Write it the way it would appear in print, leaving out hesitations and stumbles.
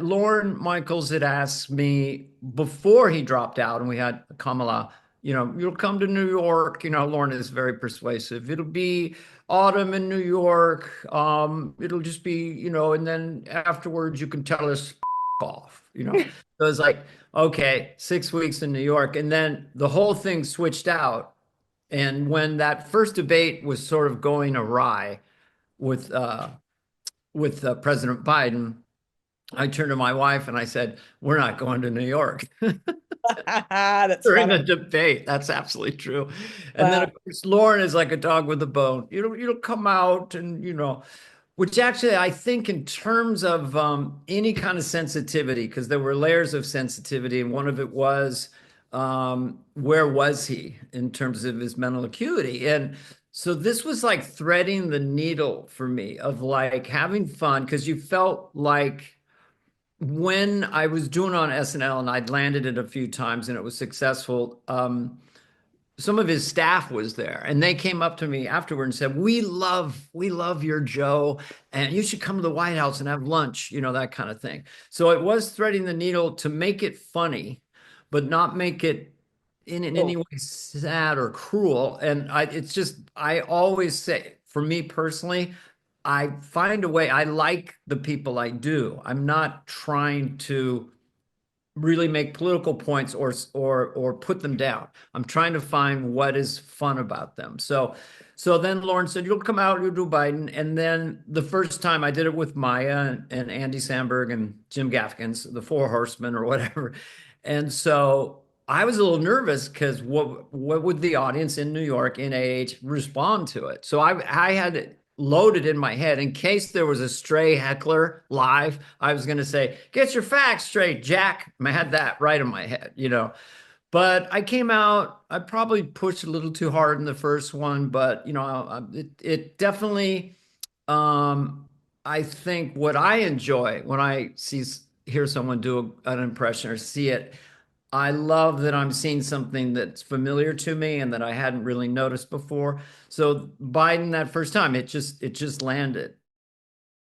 Lorne Michaels had asked me before he dropped out and we had Kamala, you'll come to New York. Lorne is very persuasive. It'll be autumn in New York. It'll just be, and then afterwards you can tell us off. So it's like, okay, 6 weeks in New York. And then the whole thing switched out. And when that first debate was sort of going awry with President Biden, I turned to my wife and I said, "We're not going to New York." That's During funny. the debate. That's absolutely true. And then, Wow. of course, Lauren is like a dog with a bone. You'll come out and, which actually I think in terms of any kind of sensitivity, because there were layers of sensitivity, and one of it was where was he in terms of his mental acuity? And so this was like threading the needle for me of like having fun because you felt like when I was doing on SNL and I'd landed it a few times and it was successful, some of his staff was there and they came up to me afterward and said, we love your Joe, and you should come to the White House and have lunch, that kind of thing. So it was threading the needle to make it funny, but not make it in any Cool. way sad or cruel. And it's just, I always say, for me personally, I find a way. I like the people I do. I'm not trying to really make political points or put them down. I'm trying to find what is fun about them. So then Lauren said, "You'll come out, you'll do Biden." And then the first time I did it with Maya and Andy Samberg and Jim Gaffigan's, the Four Horsemen or whatever. And so I was a little nervous because what would the audience in New York in AH respond to it? So I had it loaded in my head in case there was a stray heckler live. I was going to say, "Get your facts straight, Jack." I had that right in my head. But I came out, I probably pushed a little too hard in the first one, but it definitely, um, I think what I enjoy when I hear someone do an impression or see it, I love that I'm seeing something that's familiar to me and that I hadn't really noticed before. So Biden that first time, it just landed.